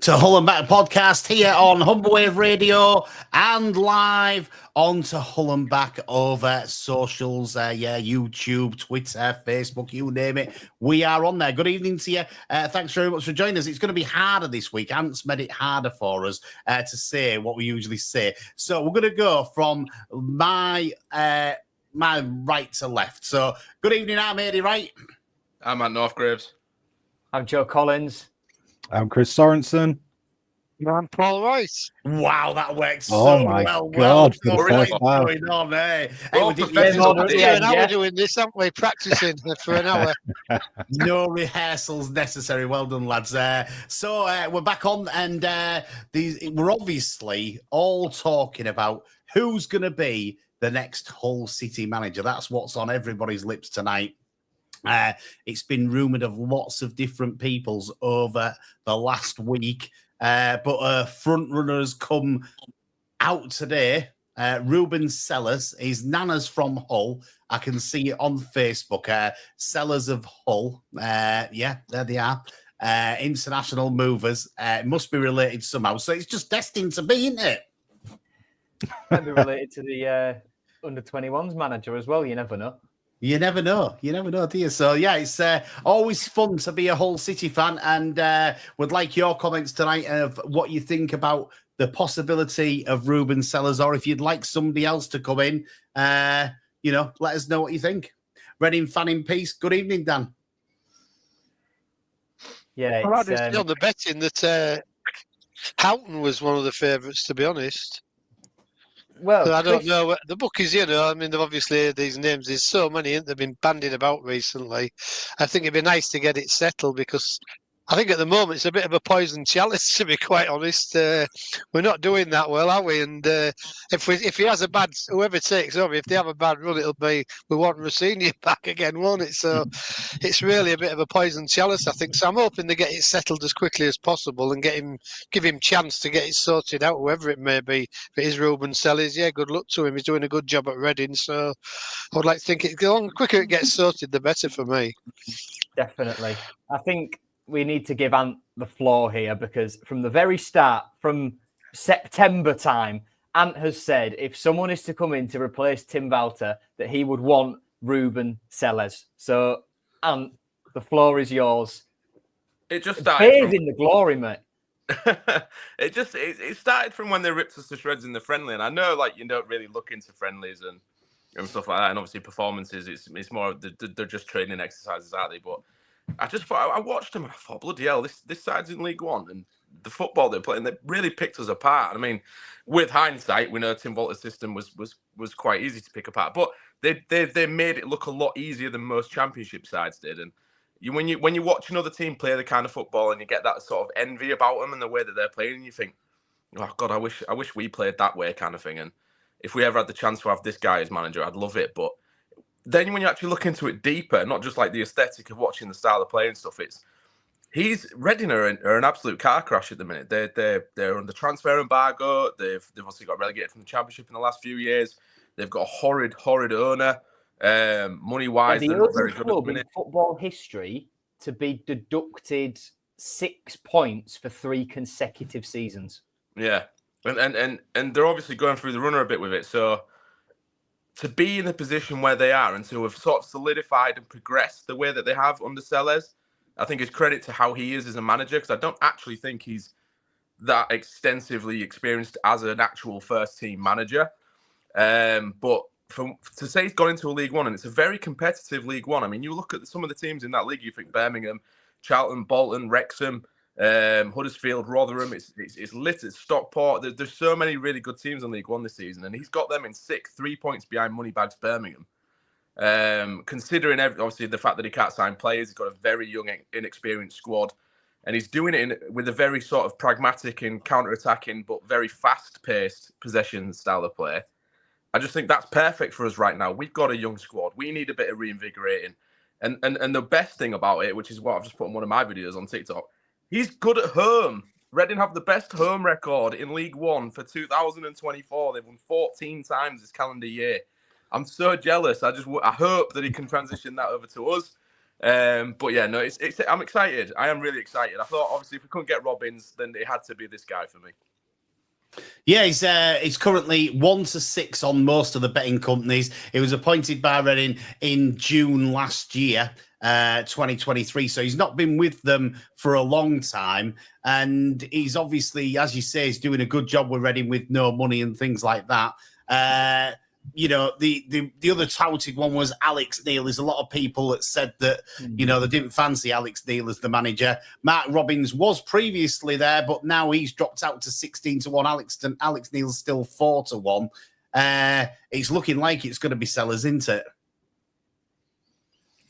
to Hull and Back podcast here on Humber Wave Radio and live on to Hull and Back over socials, YouTube, Twitter, Facebook, you name it. We are on there. Good evening to you. Thanks very much for joining us. It's going to be harder this week. Ant's made it harder for us to say what we usually say. So we're going to go from my right to left. So good evening, I'm Eddie Wright. I'm Matt Northgraves. I'm Joe Collins. I'm Chris Sorensen. I'm Paul Rice. Wow, that works Oh so my well. God, Well, for the first time. going on, eh? Well, Hey, An hour doing this, haven't we? Practicing for an hour. No rehearsals necessary. Well done, lads. So we're back on, and we're obviously all talking about who's going to be the next Hull City manager. That's what's on everybody's lips tonight. It's been rumoured of lots of different peoples over the last week, but a front runner has come out today. Ruben Selles, his nana's from Hull. I can see it on Facebook. Sellers of Hull. Yeah, there they are. International movers. It must be related somehow. So it's just destined to be, isn't it? Might be related to the under-21s manager as well. You never know. You never know. You never know, do you? So, yeah, it's always fun to be a Hull City fan, and would like your comments tonight of what you think about the possibility of Ruben Selles, or if you'd like somebody else to come in, let us know what you think. Reading fan in peace. Good evening, Dan. Yeah, Well, I just on the betting that Houghton was one of the favourites, to be honest. Well, So I don't know. The bookies, I mean, obviously these names, there's so many that have been bandied about recently. I think it'd be nice to get it settled because I think at the moment it's a bit of a poison chalice, to be quite honest. We're not doing that well, are we? And if he has a bad, whoever takes over, if they have a bad run, it'll be, we want Rossini back again, won't it? So it's really a bit of a poison chalice, I think. So I'm hoping they get it settled as quickly as possible and give him chance to get it sorted out, whoever it may be. If it is Ruben Selles, yeah, good luck to him. He's doing a good job at Reading. So I would like to think the quicker it gets sorted, the better for me. Definitely. I think we need to give Ant the floor here because from the very start, from September time, Ant has said if someone is to come in to replace Tim Walter, that he would want Ruben Selles. So, Ant, the floor is yours. It just started in the glory, mate. It started from when they ripped us to shreds in the friendly, and I know you don't really look into friendlies and stuff like that, and obviously performances. It's more they're just training exercises, aren't they? But I just thought I watched them and I thought, bloody hell, this side's in League One and the football they're playing, they really picked us apart. I mean, with hindsight, we know Tim Walter's system was quite easy to pick apart, but they made it look a lot easier than most Championship sides did. And when you watch another team play the kind of football and you get that sort of envy about them and the way that they're playing, and you think, oh God, I wish we played that way, kind of thing. And if we ever had the chance to have this guy as manager, I'd love it. But then when you actually look into it deeper, not just like the aesthetic of watching the style of play and stuff, Reading are an absolute car crash at the minute. They're under transfer embargo. They've obviously got relegated from the Championship in the last few years. They've got a horrid owner. Money wise, they're not very good at the minute. In football history to be deducted 6 points for 3 consecutive seasons. Yeah, and they're obviously going through the runner a bit with it. So to be in the position where they are and to have sort of solidified and progressed the way that they have under Selles, I think is credit to how he is as a manager, because I don't actually think he's that extensively experienced as an actual first-team manager. But to say he's gone into a League One, and it's a very competitive League One. I mean, you look at some of the teams in that league, you think Birmingham, Charlton, Bolton, Wrexham, Huddersfield, Rotherham. It's littered. Stockport. There's so many really good teams in League One this season, and he's got them in 6th, 3 points behind Moneybags Birmingham. Considering obviously the fact that he can't sign players, he's got a very young, inexperienced squad, and he's doing it with a very sort of pragmatic and counter-attacking, but very fast-paced possession style of play. I just think that's perfect for us right now. We've got a young squad. We need a bit of reinvigorating, and the best thing about it, which is what I've just put in one of my videos on TikTok, he's good at home. Reading have the best home record in League One for 2024. They've won 14 times this calendar year. I'm so jealous. I hope that he can transition that over to us. But yeah, no, it's. I'm excited. I am really excited. I thought obviously if we couldn't get Robbins, then it had to be this guy for me. Yeah, he's currently 1-6 on most of the betting companies. He was appointed by Reading in June last year, 2023. So he's not been with them for a long time. And he's obviously, as you say, he's doing a good job with Reading with no money and things like that. The other touted one was Alex Neil. There's a lot of people that said that, they didn't fancy Alex Neil as the manager. Mark Robbins was previously there, but now he's dropped out to 16-1. Alex Neil's still 4-1. It's looking like it's going to be Selles, isn't it?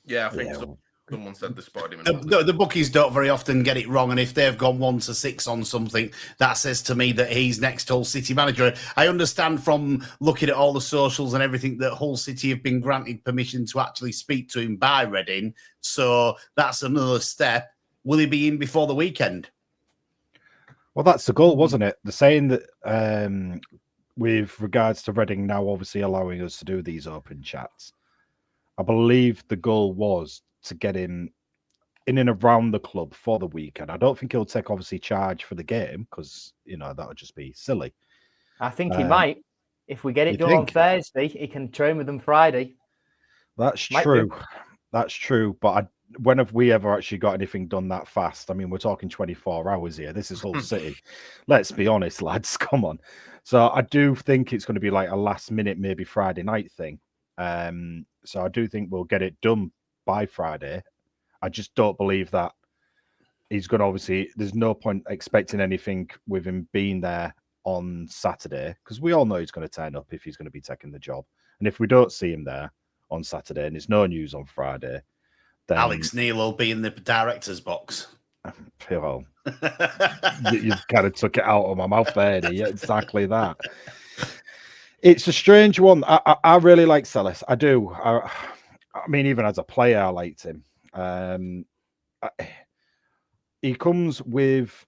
Yeah, I think so. Someone said the spot him. The bookies don't very often get it wrong, and if they've gone 1-6 on something, that says to me that he's next Hull City manager. I understand from looking at all the socials and everything that Hull City have been granted permission to actually speak to him by Reading, so that's another step. Will he be in before the weekend? Well, that's the goal, wasn't it? The saying that with regards to Reading now obviously allowing us to do these open chats, I believe the goal was to get him in and around the club for the weekend. I don't think he'll take obviously charge for the game because that would just be silly. I think he might. If we get it done on Thursday, he can train with them Friday. That's true. That's true. But when have we ever actually got anything done that fast? I mean, we're talking 24 hours here. This is Hull City. Let's be honest, lads. Come on. So I do think it's going to be like a last minute, maybe Friday night thing. So I do think we'll get it done by Friday. I just don't believe that he's going to obviously, there's no point expecting anything with him being there on Saturday because we all know he's going to turn up if he's going to be taking the job. And if we don't see him there on Saturday and there's no news on Friday, then Alex Neil will be in the director's box. Well, you kind of took it out of my mouth there, yeah, exactly that. It's a strange one. I really like Selles. I do. I mean, even as a player, I liked him. He comes with,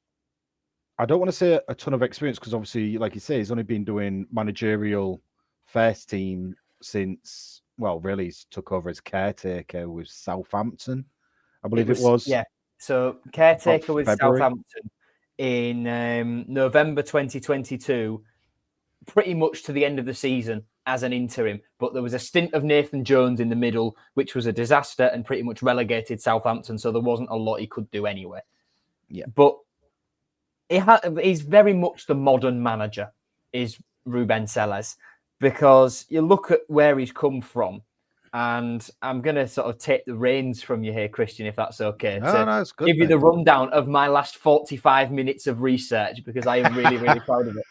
I don't want to say a ton of experience because obviously, like you say, he's only been doing managerial first team since, well, really, he's took over as caretaker with Southampton, I believe it was. Yeah, so caretaker with Southampton in November 2022, pretty much to the end of the season as an interim, but there was a stint of Nathan Jones in the middle, which was a disaster and pretty much relegated Southampton, so there wasn't a lot he could do anyway. Yeah, but he's very much the modern manager, is Ruben Selles, because you look at where he's come from, and I'm going to sort of take the reins from you here, Christian, if that's okay, it's good, give you the rundown of my last 45 minutes of research, because I am really, really proud of it.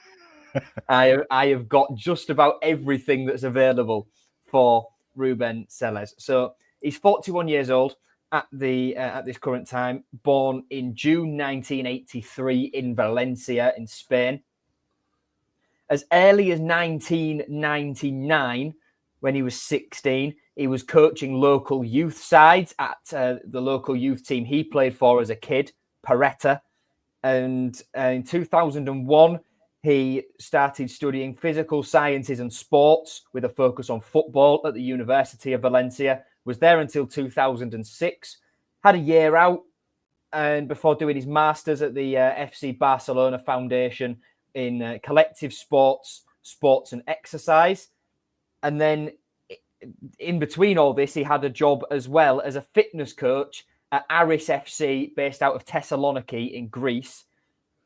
I have got just about everything that's available for Ruben Selles. So he's 41 years old at this current time, born in June 1983 in Valencia in Spain. As early as 1999, when he was 16, he was coaching local youth sides at the local youth team he played for as a kid, Paretta. And in 2001, he started studying physical sciences and sports with a focus on football at the University of Valencia. Was there until 2006. Had a year out, and before doing his masters at the FC Barcelona Foundation in collective sports and exercise. And then in between all this, he had a job as well as a fitness coach at Aris FC, based out of Thessaloniki in Greece.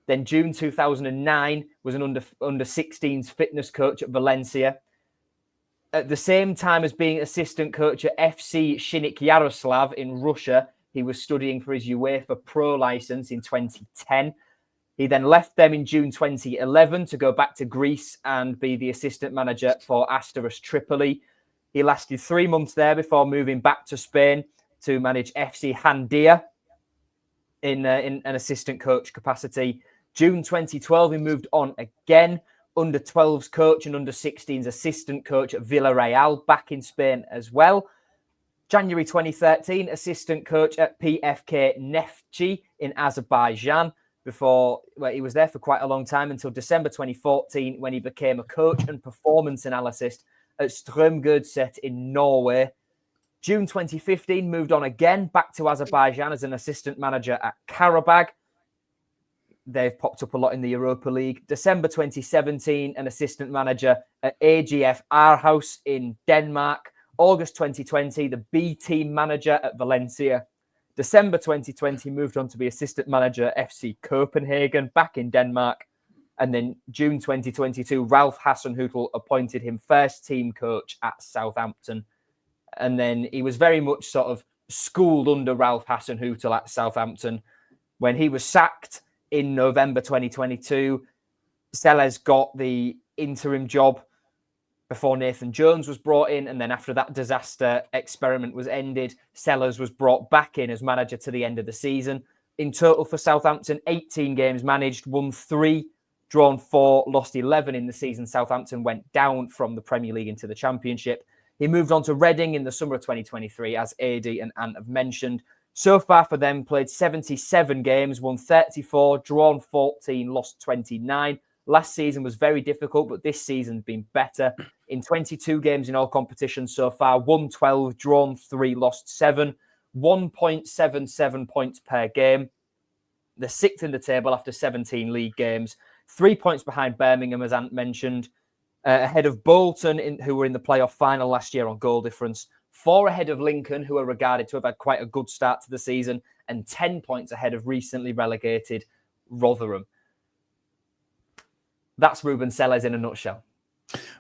Then June 2009 was an under 16s fitness coach at Valencia. At the same time as being assistant coach at FC Shinnik Yaroslav in Russia, he was studying for his UEFA Pro license in 2010. He then left them in June 2011 to go back to Greece and be the assistant manager for Asteras Tripoli. He lasted 3 months there before moving back to Spain to manage FC Handia in an assistant coach capacity. June 2012, he moved on again, under 12s coach and under 16s assistant coach at Villarreal, back in Spain as well. January 2013, assistant coach at PFK Neftchi in Azerbaijan, where he was there for quite a long time until December 2014, when he became a coach and performance analyst at Strømgodset in Norway. June 2015, moved on again, back to Azerbaijan as an assistant manager at Karabag. They've popped up a lot in the Europa League. December 2017, an assistant manager at AGF Aarhus in Denmark. August 2020, the B team manager at Valencia. December 2020, moved on to be assistant manager at FC Copenhagen, back in Denmark. And then June 2022, Ralph Hasenhüttl appointed him first team coach at Southampton. And then he was very much sort of schooled under Ralph Hasenhüttl at Southampton. When he was sacked in November 2022, Selles got the interim job before Nathan Jones was brought in. And then after that disaster experiment was ended, Selles was brought back in as manager to the end of the season. In total for Southampton, 18 games managed, won 3, drawn 4, lost 11 in the season. Southampton went down from the Premier League into the Championship. He moved on to Reading in the summer of 2023, as AD and Ant have mentioned. So far for them, played 77 games, won 34, drawn 14, lost 29. Last season was very difficult, but this season's been better. In 22 games in all competitions so far, won 12, drawn 3, lost 7, 1.77 points per game. They're 6th in the table after 17 league games, 3 points behind Birmingham, as Ant mentioned, ahead of Bolton, who were in the playoff final last year on goal difference, 4 ahead of Lincoln, who are regarded to have had quite a good start to the season, and 10 points ahead of recently relegated Rotherham. That's Ruben Selles in a nutshell.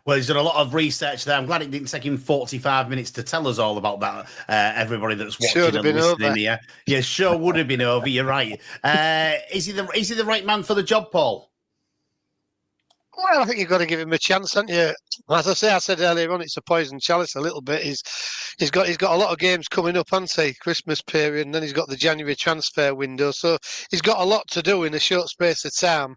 Well, he's done a lot of research there. I'm glad it didn't take him 45 minutes to tell us all about that. Everybody that's watching and listening here. Yeah, sure would have been over. You're right. Is he the right man for the job, Paul? Well, I think you've got to give him a chance, haven't you? As I said earlier on, it's a poison chalice a little bit. He's got a lot of games coming up, hasn't he? Christmas period, and then he's got the January transfer window. So he's got a lot to do in a short space of time.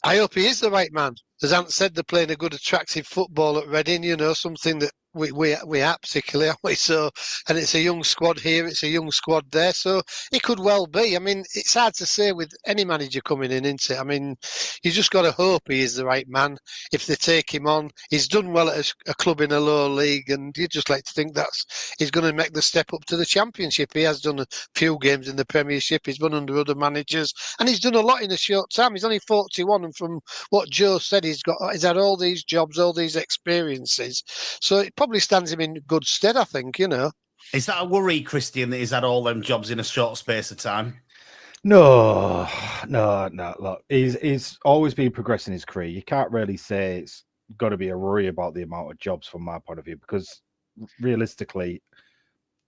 I hope he is the right man. As Ant said, they're playing a good, attractive football at Reading, something that we are particularly, aren't we? So, and it's a young squad here, it's a young squad there, so it could well be. I mean, it's hard to say with any manager coming in, isn't it? I mean, you just got to hope he is the right man. If they take him on, he's done well at a club in a lower league, and you just like to think he's going to make the step up to the Championship. He has done a few games in the Premiership, he's run under other managers, and he's done a lot in a short time. He's only 41, and from what Joe said, he's had all these jobs, all these experiences, so it probably stands him in good stead, I think. Is that a worry, Christian, that he's had all them jobs in a short space of time? No. Look, he's always been progressing his career. You can't really say it's got to be a worry about the amount of jobs from my point of view, because realistically,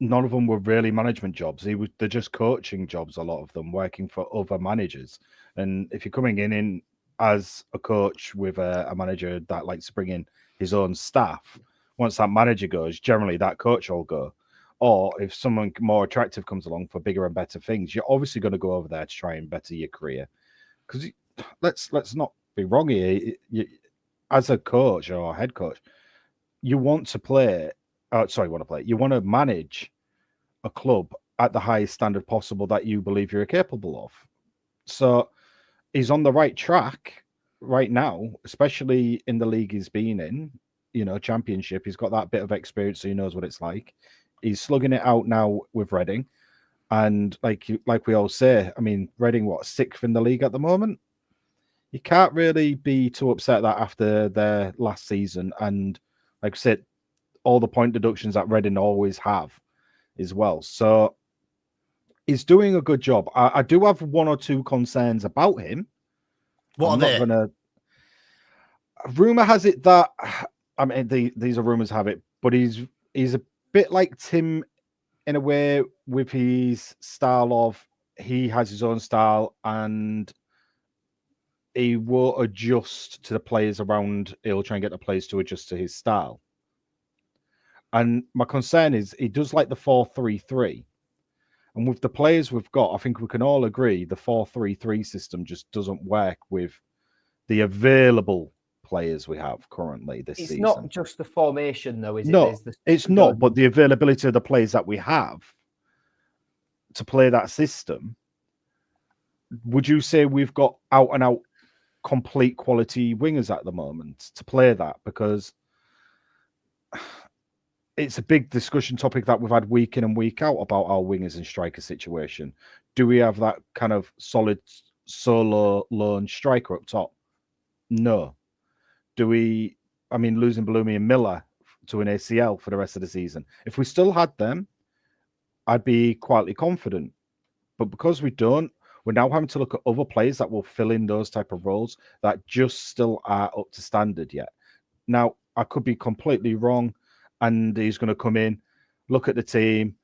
none of them were really management jobs. They're just coaching jobs, a lot of them, working for other managers. And if you're coming in as a coach with a manager that likes to bring in his own staff, once that manager goes, generally that coach will go. Or if someone more attractive comes along for bigger and better things, you're obviously going to go over there to try and better your career. Because let's not be wrong here. As a coach or a head coach, you want to play. You want to manage a club at the highest standard possible that you believe you're capable of. So he's on the right track right now, especially in the league he's been in. Championship. He's got that bit of experience, so he knows what it's like. He's slugging it out now with Reading, and like we all say, I mean, Reading 6th in the league at the moment. You can't really be too upset that after their last season, and like I said, all the point deductions that Reading always have as well. So he's doing a good job. I do have 1 or 2 concerns about him. What are they? Rumor has it that. I mean, these are rumors have it, but he's a bit like Tim in a way with his style of, he has his own style and he will adjust to the players around. He'll try and get the players to adjust to his style. And my concern is he does like the 4-3-3. And with the players we've got, I think we can all agree the 4-3-3 system just doesn't work with the available players we have currently this season. It's not just the formation, though, is it? No, it's not. But the availability of the players that we have to play that system, would you say we've got out-and-out complete quality wingers at the moment to play that? Because it's a big discussion topic that we've had week in and week out about our wingers and striker situation. Do we have that kind of solid solo lone striker up top? No. Do we? I mean, losing Bloomy and Miller to an ACL for the rest of the season. If we still had them, I'd be quietly confident. But because we don't, we're now having to look at other players that will fill in those type of roles that just still are up to standard yet. Now, I could be completely wrong, and he's going to come in, look at the team,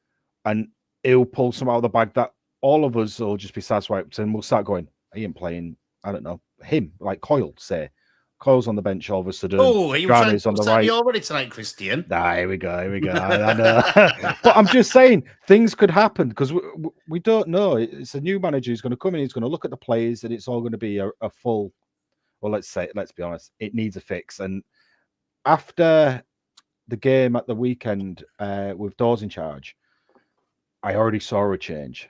and he'll pull some out of the bag that all of us will just be satisfied, and we'll start going, he ain't playing, I don't know, him, like Coyle, say. Coyle's on the bench all of a sudden. Oh, he was on the right. You already tonight, Christian. Nah, here we go. I know. But I'm just saying, things could happen because we don't know. It's a new manager who's going to come in, he's going to look at the players, and it's all going to be a full, well, let's be honest, it needs a fix. And after the game at the weekend with Dawes in charge, I already saw a change.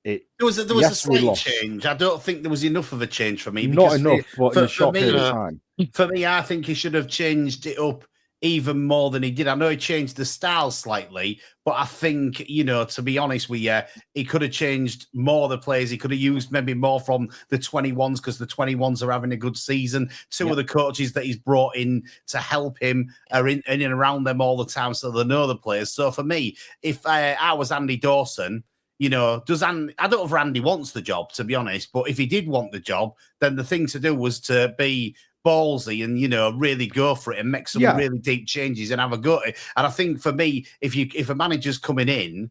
There was a slight change. I don't think there was enough of a change for me. Not enough, but in a short period of time. For me, I think he should have changed it up even more than he did. I know he changed the style slightly, but I think, to be honest with you, he could have changed more of the players. He could have used maybe more from the 21s because the 21s are having a good season. Two of the coaches that he's brought in to help him are in and around them all the time, so they know the players. So for me, if I was Andy Dawson, I don't know if Randy wants the job, to be honest, but if he did want the job, then the thing to do was to be ballsy and, really go for it and make some really deep changes and have a go at it. And I think for me, if a manager's coming in,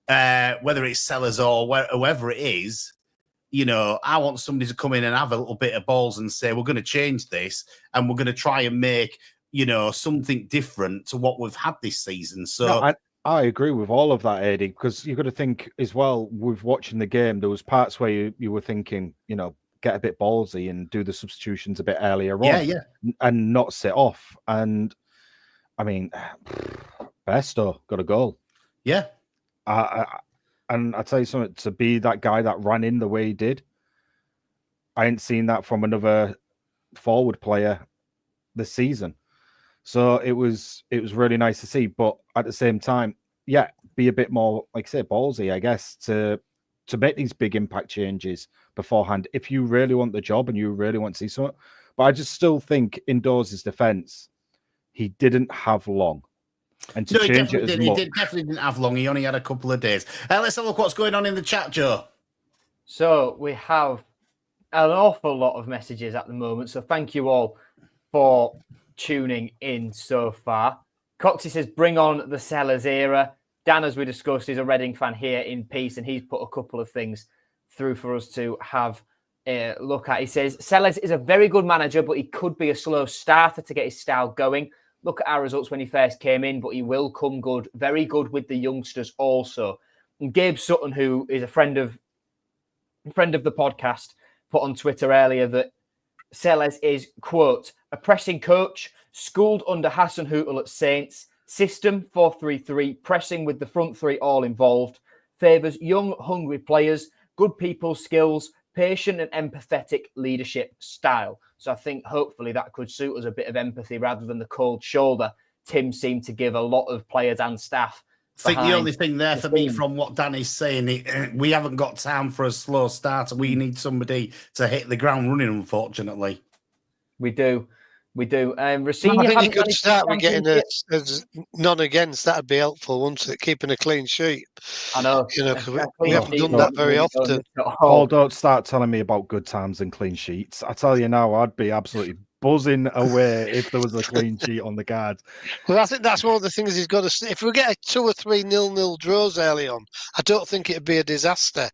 whether it's Selles or whoever it is, I want somebody to come in and have a little bit of balls and say, we're going to change this and we're going to try and make, something different to what we've had this season. So I agree with all of that, Eddie, because you've got to think as well, with watching the game, there was parts where you were thinking, get a bit ballsy and do the substitutions a bit earlier on and not sit off. And, I mean, Besto got a goal. Yeah. And I tell you something, to be that guy that ran in the way he did, I ain't seen that from another forward player this season. So it was really nice to see, but at the same time, be a bit more, like I say, ballsy, I guess, to make these big impact changes beforehand if you really want the job and you really want to see something. But I just still think, in Dawes' defence, he didn't have long. And to change it as much. He definitely didn't have long. He only had a couple of days. Let's have a look what's going on in the chat, Joe. So we have an awful lot of messages at the moment. So thank you all for tuning in so far. Coxie says, bring on the Selles era. Dan, as we discussed, is a Reading fan here in peace, and he's put a couple of things through for us to have a look at. He says, Selles is a very good manager, but he could be a slow starter to get his style going. Look at our results when he first came in, but he will come good, very good with the youngsters also. And Gabe Sutton, who is a friend of the podcast, put on Twitter earlier that Selles is, quote, a pressing coach, schooled under Hasenhüttl at Saints, system 4-3-3, pressing with the front three all involved, favours young, hungry players, good people skills, patient and empathetic leadership style. So I think hopefully that could suit us, a bit of empathy rather than the cold shoulder Tim seemed to give a lot of players and staff. I think the only thing there for me from what Danny's saying, we haven't got time for a slow start. We need somebody to hit the ground running, unfortunately. We do. I think you could start with getting a none against. That'd be helpful, wouldn't it? Keeping a clean sheet. I know. We haven't done that very often. Paul, don't start telling me about good times and clean sheets. I tell you now, I'd be absolutely buzzing away if there was a clean sheet on the card. Well, I think that's one of the things he's got to. If we get a 2 or 3 0-0 draws early on, I don't think it'd be a disaster.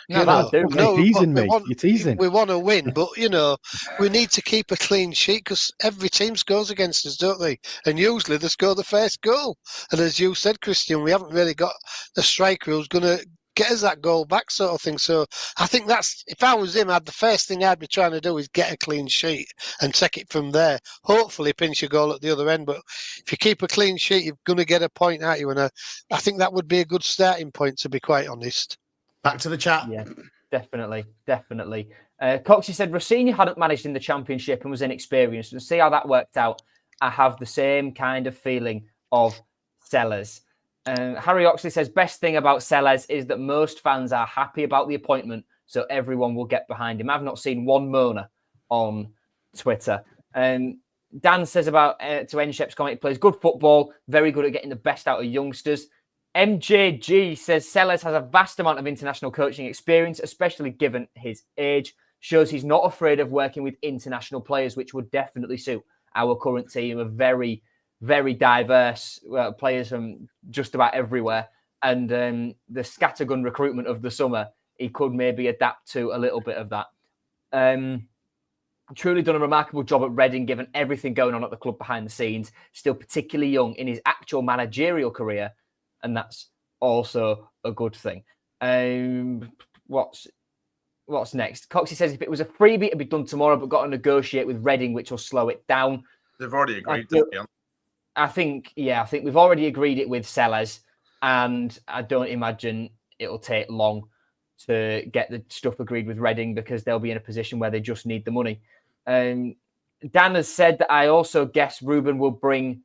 You're teasing me. You're teasing. We want to win, but we need to keep a clean sheet because every team scores against us, don't they? And usually they score the first goal. And as you said, Christian, we haven't really got a striker who's going to get us that goal back, sort of thing. So I think that's, if I was him, the first thing I'd be trying to do is get a clean sheet and take it from there. Hopefully pinch a goal at the other end, but if you keep a clean sheet, you're going to get a point, aren't you? And I think that would be a good starting point, to be quite honest. Back to the chat. Yeah, definitely. Coxie said Rossini hadn't managed in the Championship and was inexperienced. And see how that worked out. I have the same kind of feeling of Selles. Harry Oxley says, best thing about Selles is that most fans are happy about the appointment, so everyone will get behind him. I've not seen one moaner on Twitter. Dan says about to Enshep's comment, he plays good football, very good at getting the best out of youngsters. MJG says Selles has a vast amount of international coaching experience, especially given his age. Shows he's not afraid of working with international players, which would definitely suit our current team of very, very diverse players from just about everywhere. And the scattergun recruitment of the summer, he could maybe adapt to a little bit of that. Truly done a remarkable job at Reading, given everything going on at the club behind the scenes. Still particularly young in his actual managerial career, and that's also a good thing. What's next? Coxie says if it was a freebie, it'd be done tomorrow, but got to negotiate with Reading, which will slow it down. They've already agreed. I think we've already agreed it with Selles, and I don't imagine it'll take long to get the stuff agreed with Reading because they'll be in a position where they just need the money. Dan has said that I also guess Ruben will bring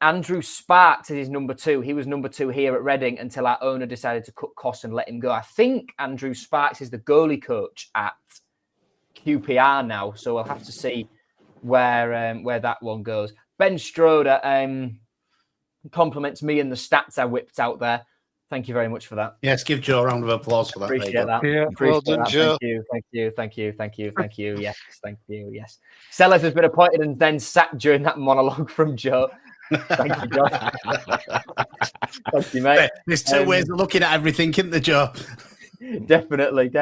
Andrew Sparks as his number 2. He was number 2 here at Reading until our owner decided to cut costs and let him go. I think Andrew Sparks is the goalie coach at QPR now, so we'll have to see where that one goes. Ben Stroder compliments me and the stats I whipped out there. Thank you very much for that. Yes, give Joe a round of applause for that. Appreciate that. Yeah, well done, Joe. Thank you. Yes, thank you. Yes. Sellers has been appointed and then sat during that monologue from Joe. Thank you, Joe. Thank you, mate. There's two ways of looking at everything, isn't there, Joe? Definitely.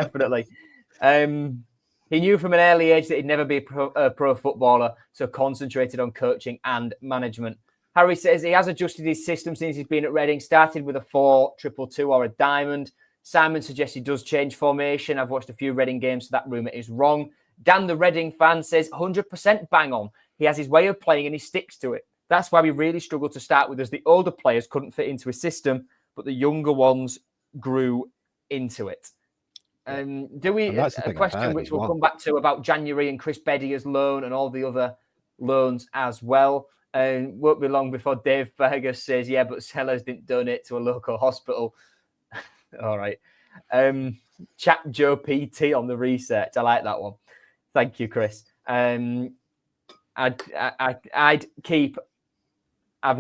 He knew from an early age that he'd never be a pro footballer, so concentrated on coaching and management. Harry says he has adjusted his system since he's been at Reading, started with a 4-2-2 or a diamond. Simon suggests he does change formation. I've watched a few Reading games, so that rumour is wrong. Dan, the Reading fan, says 100% bang on. He has his way of playing and he sticks to it. That's why we really struggled to start with, as the older players couldn't fit into his system, but the younger ones grew into it. Do we a question which we'll come back to about January and Chris Beddy's loan and all the other loans as well. Won't be long before Dave Fergus says, yeah, but Sellers didn't donate to a local hospital. All right. Chat Joe PT on the research. I like that one. Thank you, Chris. I'd keep. I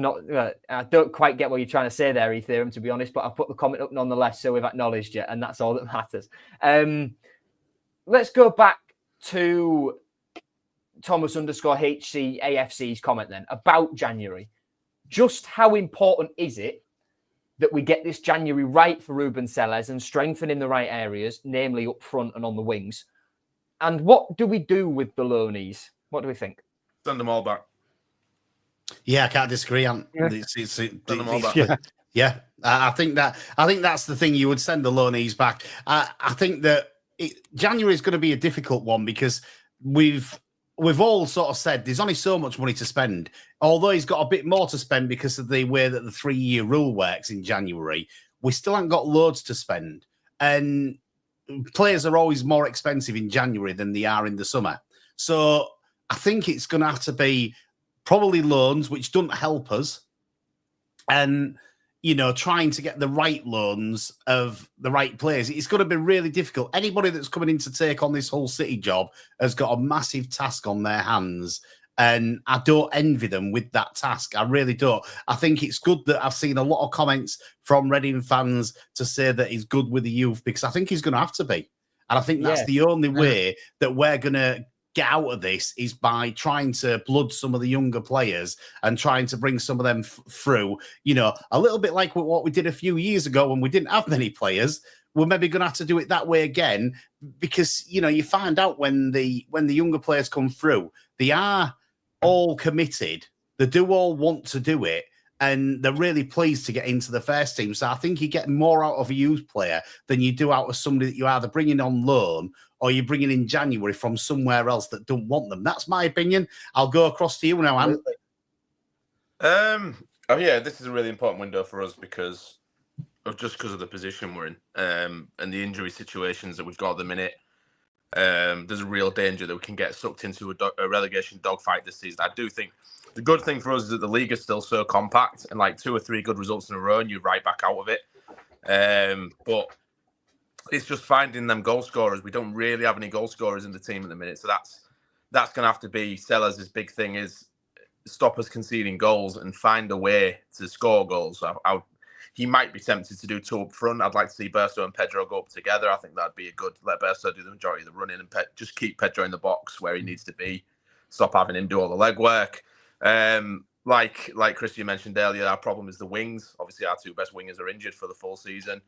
don't quite get what you're trying to say there, Ethereum, to be honest, but I've put the comment up nonetheless, so we've acknowledged it, and that's all that matters. Let's go back to Thomas_HC AFC's comment then about January. Just how important is it that we get this January right for Ruben Selles and strengthen in the right areas, namely up front and on the wings? And what do we do with the loanees? What do we think? Send them all back. Yeah, I can't disagree. I think that's the thing. You would send the loanees back. I think that January is going to be a difficult one because we've all sort of said there's only so much money to spend. Although he's got a bit more to spend because of the way that the 3-year rule works in January, we still haven't got loads to spend. And players are always more expensive in January than they are in the summer. So I think it's going to have to be probably loans, which don't help us. And, trying to get the right loans of the right players. It's going to be really difficult. Anybody that's coming in to take on this whole City job has got a massive task on their hands. And I don't envy them with that task. I really don't. I think it's good that I've seen a lot of comments from Reading fans to say that he's good with the youth, because I think he's going to have to be. And I think that's the only way that we're going to get out of this is by trying to blood some of the younger players and trying to bring some of them through, a little bit like what we did a few years ago when we didn't have many players. We're maybe going to have to do it that way again, because, you find out when the younger players come through, they are all committed. They do all want to do it, and they're really pleased to get into the first team. So I think you get more out of a youth player than you do out of somebody that you either bringing on loan or you're bringing in January from somewhere else that don't want them. That's my opinion. I'll go across to you now, Anne. This is a really important window for us because of the position we're in, and the injury situations that we've got at the minute. there's a real danger that we can get sucked into a relegation dogfight this season. I do think the good thing for us is that the league is still so compact, and like 2 or 3 good results in a row, and you're right back out of it. But it's just finding them goal scorers. We don't really have any goal scorers in the team at the minute, so that's going to have to be Selles' big thing, is stop us conceding goals and find a way to score goals. He might be tempted to do 2 up front. I'd like to see Burstow and Pedro go up together. I think that'd be a good. Let Burstow do the majority of the running and just keep Pedro in the box where he needs to be. Stop having him do all the legwork. Like Chris, you mentioned earlier, our problem is the wings. Obviously, our 2 best wingers are injured for the full season.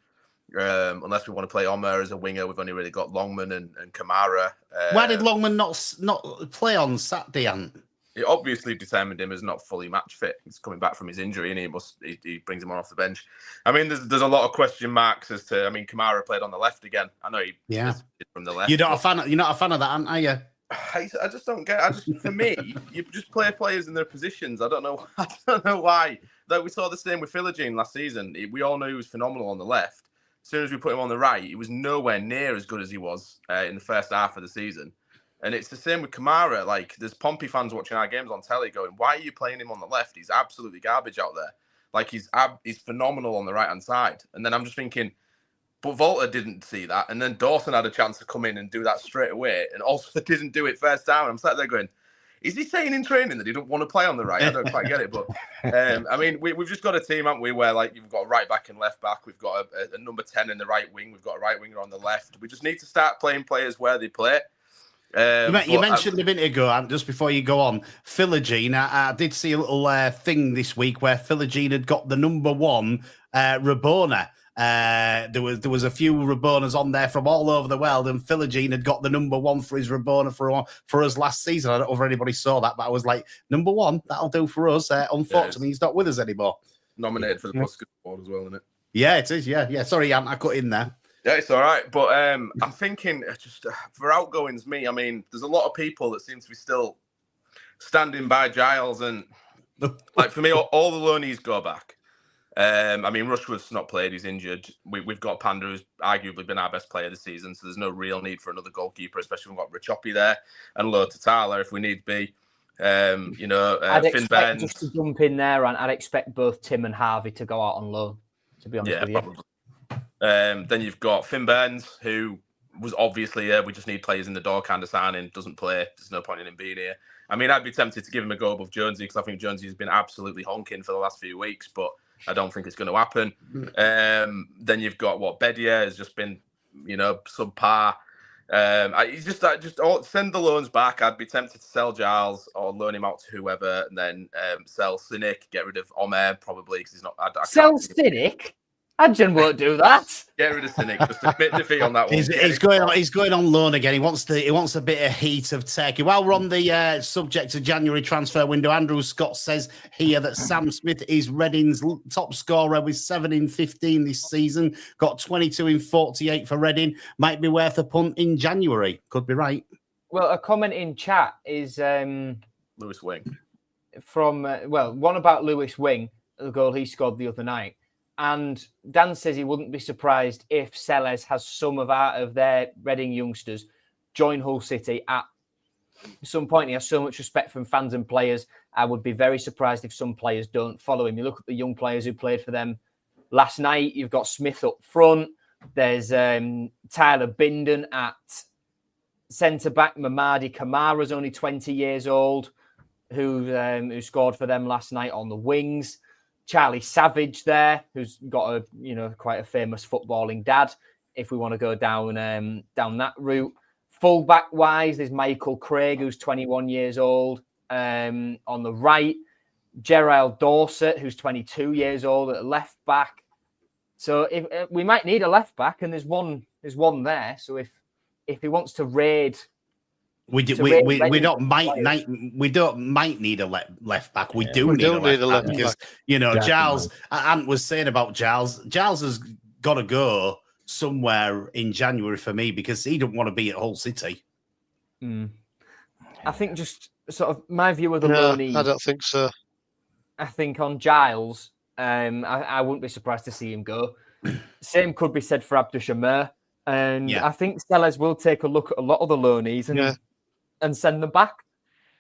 Unless we want to play Humber as a winger, we've only really got Longman and Kamara. Why did Longman not play on Saturday, Ant? It obviously determined him as not fully match fit. He's coming back from his injury, and he brings him on off the bench. I mean, there's a lot of question marks as to. I mean, Kamara played on the left again. I know he did from the left. You're not a fan of that, aren't you? I just don't get. For me, you just play players in their positions. I don't know why. Like we saw the same with Philogene last season. We all knew he was phenomenal on the left. As soon as we put him on the right, he was nowhere near as good as he was in the first half of the season. And it's the same with Kamara. Like, there's Pompey fans watching our games on telly going, why are you playing him on the left? He's absolutely garbage out there. Like, he's phenomenal on the right-hand side. And then I'm just thinking, but Volta didn't see that. And then Dawson had a chance to come in and do that straight away and also didn't do it first time. And I'm sat there going, is he saying in training that he don't want to play on the right? I don't quite get it. But, I mean, we've just got a team, haven't we, where, like, you've got a right back and left back. We've got a number 10 in the right wing. We've got a right winger on the left. We just need to start playing players where they play. You mentioned a minute ago, just before you go on, Philogene. I did see a little thing this week where Philogene had got the number 1 Rabona. There was a few Rabonas on there from all over the world, and Philogene had got the number 1 for his Rabona for us last season. I don't know if anybody saw that, but I was like, number 1, that'll do for us. Unfortunately, he's not with us anymore. Nominated for the Puskas Award as well, isn't it? Yeah, it is. Yeah. Sorry, Ant, I cut in there. Yeah, it's all right. But I'm thinking just for outgoings, I mean, there's a lot of people that seem to be still standing by Giles. And like for me, all the loanees go back. I mean, Rushworth's not played. He's injured. We've got Panda, who's arguably been our best player this season. So there's no real need for another goalkeeper, especially when we've got Richopi there and Lo Tatala if we need be. I'd Finn expect, Burns. just to jump in there, and I'd expect both Tim and Harvey to go out on loan, to be honest with you. Probably. Then you've got Finn Burns, who was obviously we just need players in the door kind of signing, doesn't play. There's no point in him being here. I mean, I'd be tempted to give him a go above Jonesy because I think Jonesy has been absolutely honking for the last few weeks, but I don't think it's going to happen. Then you've got Bedia has just been, subpar. Send the loans back. I'd be tempted to sell Giles or loan him out to whoever, and then sell Cynic, get rid of Omer probably because he's not. Sell Cynic? Adjan won't do that. Get rid of Cynic. Just admit defeat on that one. He's going on loan again. He wants a bit of heat of Turkey. While we're on the subject of January transfer window, Andrew Scott says here that Sam Smith is Reading's top scorer with 7 in 15 this season. Got 22 in 48 for Reading. Might be worth a punt in January. Could be right. Well, a comment in chat is Lewis Wing from one about Lewis Wing, the goal he scored the other night. And Dan says he wouldn't be surprised if Selles has some of their Reading youngsters join Hull City at some point. He has so much respect from fans and players. I would be very surprised if some players don't follow him. You look at the young players who played for them last night. You've got Smith up front. There's Tyler Binden at centre-back. Mamadi Kamara's only 20 years old, who scored for them last night on the wings. Charlie Savage there, who's got quite a famous footballing dad, if we want to go down that route. Full-back wise, there's Michael Craig, who's 21 years old. On the right, Gerald Dorset, who's 22 years old at left back. So if we might need a left back, and there's one there. So if he wants to raid. We don't might need a left back. We do need a left back because Giles. Ant was saying about Giles. Giles has got to go somewhere in January for me because he don't want to be at Hull City. I think just sort of my view of the loanee. I don't think so. I think on Giles, I wouldn't be surprised to see him go. Same could be said for Abdushamer. And I think Selles will take a look at a lot of the loanees and send them back.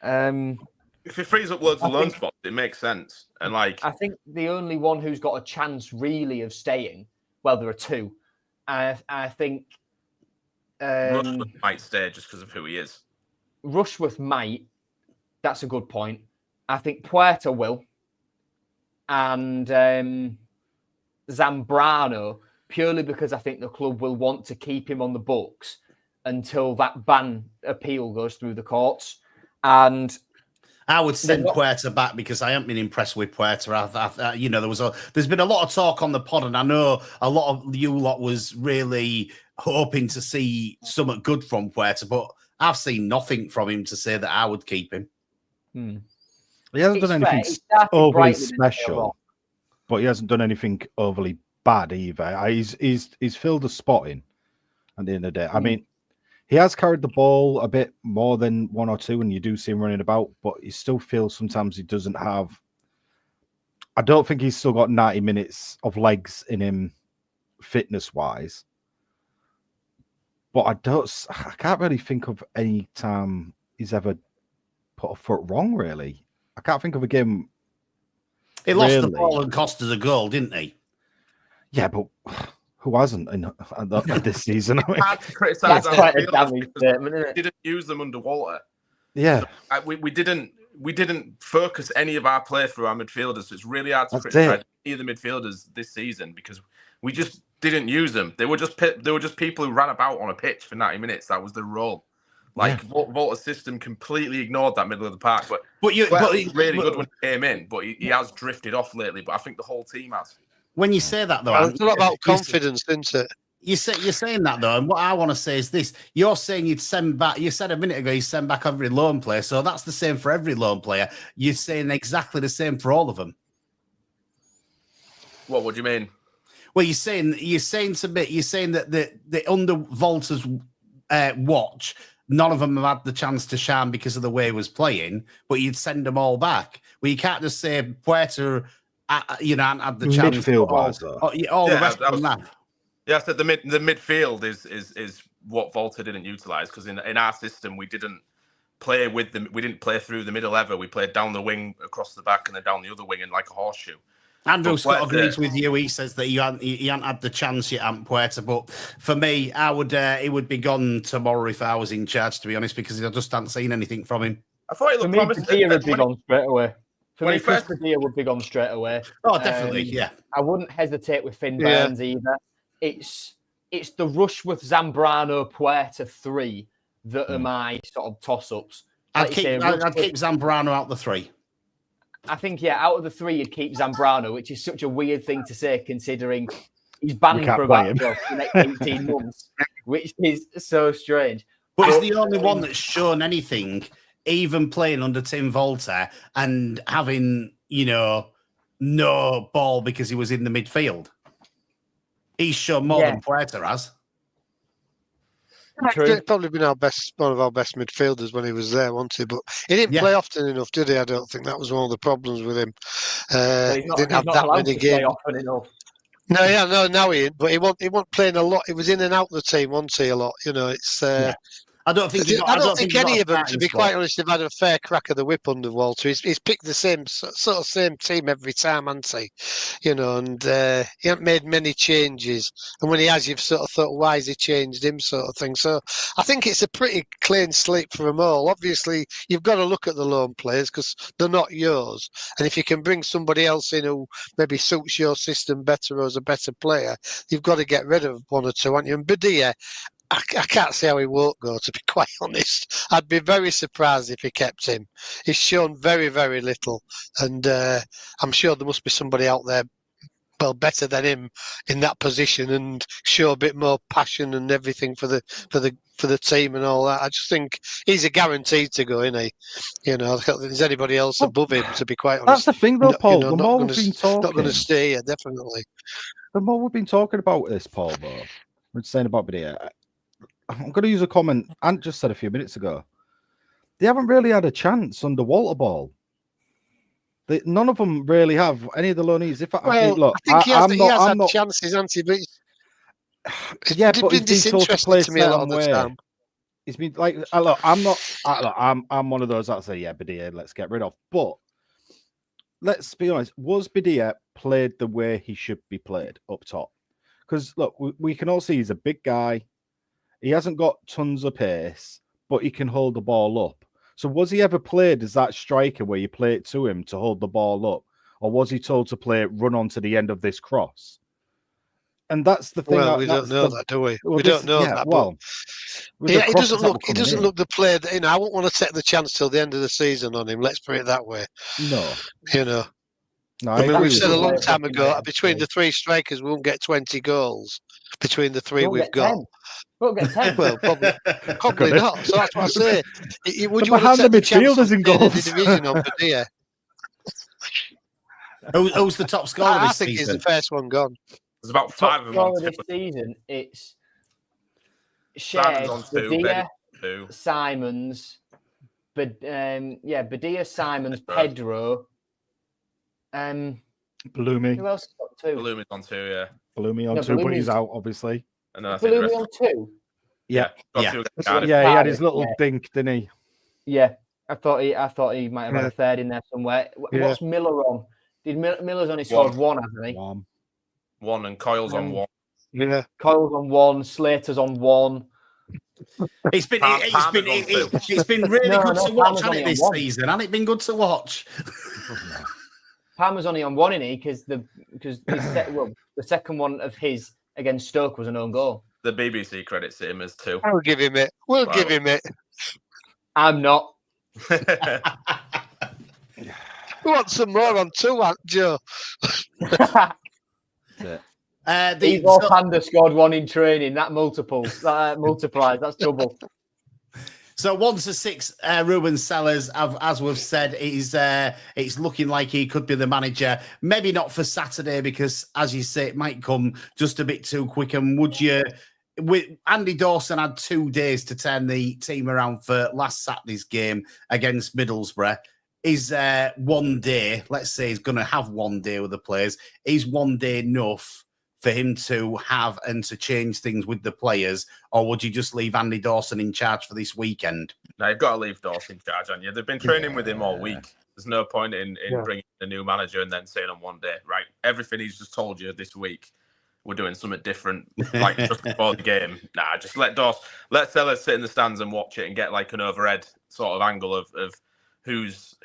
If it frees up loads of loan spots, it makes sense. And I think the only one who's got a chance really of staying, well, there are two. I think Rushworth might stay just because of who he is. Rushworth might. That's a good point. I think Puerta will. And Zambrano, purely because I think the club will want to keep him on the books until that ban appeal goes through the courts. And I would send Puerta back because I haven't been impressed with Puerta. There's been a lot of talk on the pod, and I know a lot of you lot was really hoping to see something good from Puerta, but I've seen nothing from him to say that I would keep him. He hasn't done anything overly special, but he hasn't done anything overly bad either. He's filled a spot in at the end of the day. I mean, he has carried the ball a bit more than one or two, and you do see him running about, but he still feels sometimes he doesn't have... I don't think he's still got 90 minutes of legs in him fitness-wise. But I can't really think of any time he's ever put a foot wrong, really. I can't think of a game. He lost the ball and cost us a goal, didn't he? Yeah, but who hasn't in this season? I mean, hard to criticize. That's quite a damning statement, isn't it? We didn't use them under Walter. Yeah, so, we didn't focus any of our play through our midfielders. So it's really hard to criticize any of the midfielders this season because we just didn't use them. They were just people who ran about on a pitch for 90 minutes. That was the role. Walter's system completely ignored that middle of the park. But he's really good when he came in, but he has drifted off lately. But I think the whole team has. When you say that, though, it's all about confidence, isn't it? You're saying that, though, and what I want to say is this. You're saying you'd send back, you said a minute ago you send back every loan player, so that's the same for every loan player. You're saying exactly the same for all of them. What do you mean? Well, you're saying that under Volta's watch, none of them have had the chance to shine because of the way he was playing, but you'd send them all back. Well, you can't just say Puerta, hadn't had the chance. Midfield-wise, the rest of them. Yeah, I said the midfield is what Volta didn't utilize because in our system we didn't play with them. We didn't play through the middle ever. We played down the wing, across the back, and then down the other wing in like a horseshoe. Andrew Scott agrees with you. He says that he hadn't had the chance yet at Puerta, but for me, I would he would be gone tomorrow if I was in charge, to be honest, because I just haven't seen anything from him. I thought he looked promising. Padilla would be gone straight away. For me, Chris Padilla would be gone straight away. Oh, definitely, yeah. I wouldn't hesitate with Finn Burns either. It's the Rushworth, Zambrano, Puerta 3 that are my sort of toss-ups. I'd keep Zambrano out the 3. I think, out of the 3, you'd keep Zambrano, which is such a weird thing to say considering he's banned for about the next 18 months, which is so strange. But he's the only one that's shown anything, even playing under Tim Volta and having, no ball because he was in the midfield. He's shown more than Puerta has. He'd probably been one of our best midfielders when he was there, wasn't he? But he didn't play often enough, did he? I don't think that was one of the problems with him. Didn't have that many games. Now he ain't. But he wasn't playing a lot. He was in and out the team, wasn't he? A lot. It's. I don't think any of them, to be quite honest, have had a fair crack of the whip under Walter. He's picked the same team every time, hasn't he? And he hasn't made many changes. And when he has, you've sort of thought, why has he changed him, sort of thing. So I think it's a pretty clean slate for them all. Obviously, you've got to look at the loan players because they're not yours. And if you can bring somebody else in who maybe suits your system better or is a better player, you've got to get rid of one or two, haven't you? And Badia, I can't see how he won't go, to be quite honest. I'd be very surprised if he kept him. He's shown very, very little. And I'm sure there must be somebody out there, better than him in that position and show a bit more passion and everything for the team and all that. I just think he's a guaranteed to go, isn't he? There's anybody else above him, to be quite honest. That's the thing, though, Paul. The more we've been talking... Not going to stay here, definitely. The more we've been talking about this, Paul, though, we're saying about Badia, I'm going to use a comment Ant just said a few minutes ago. They haven't really had a chance under Walter Ball. None of them really have. Any of the loanees. I think he has had chances, hasn't he? But Yeah, but he's been told to play to me a lot of the way. time. He's been like, look, I'm one of those that say, yeah, Badia, let's get rid of. But let's be honest, was Badia played the way he should be played up top? Because look, we can all see he's a big guy. He hasn't got tons of pace, but he can hold the ball up. So was he ever played as that striker where you play it to him to hold the ball up? Or was he told to play it, run onto the end of this cross? And that's the thing. Well, we don't know that, do we? We don't know that. Well, he doesn't look. He doesn't look the player that, I won't want to take the chance till the end of the season on him. Let's put it that way. No, No, I mean, we've said a long time ago, between the three strikers, we won't get 20 goals between the three we've got. 10. We'll get 10. Well, probably not. So that's what I say. Would you want to take the midfielders in goals? The division on Badia? Who's the top scorer this I think season? he's the first one gone. There's about 5 of them on this season. It's shared Badia, Simons, Badia, Simons, Pedro. Bloomy. Who else got 2? Bloomy's on 2, yeah. Bloomy on 2, but he's out, obviously. And then I think Bloomy on 2? Yeah. He had his little dink, didn't he? Yeah. I thought he might have had a third in there somewhere. What's Miller on? Miller's only scored 1, hasn't he? 1 and Coyle's on 1. Yeah. Coyle's on 1, Slater's on 1. It's been really good to watch, hasn't it, this season? Hasn't it been good to watch? Palmer's only on 1, isn't he? Because the second one of his against Stoke was an own goal. The BBC credits him as 2. We'll give him it. Give him it. I'm not. We want some more on 2, Joe. Panda scored 1 in training. That multiplies. That's double. So 1 to 6, Ruben Selles, as we've said, it's looking like he could be the manager. Maybe not for Saturday because, as you say, it might come just a bit too quick. And Andy Dawson had 2 days to turn the team around for last Saturday's game against Middlesbrough. Is 1 day, let's say he's going to have 1 day with the players, is 1 day enough for him to have and to change things with the players, or would you just leave Andy Dawson in charge for this weekend? No, you've got to leave Dawson in charge, haven't you? They've been training with him all week. There's no point in bringing a new manager and then saying on 1 day, right, everything he's just told you this week, we're doing something different, like just before the game. Nah, just let Sellers sit in the stands and watch it and get like an overhead sort of angle of who's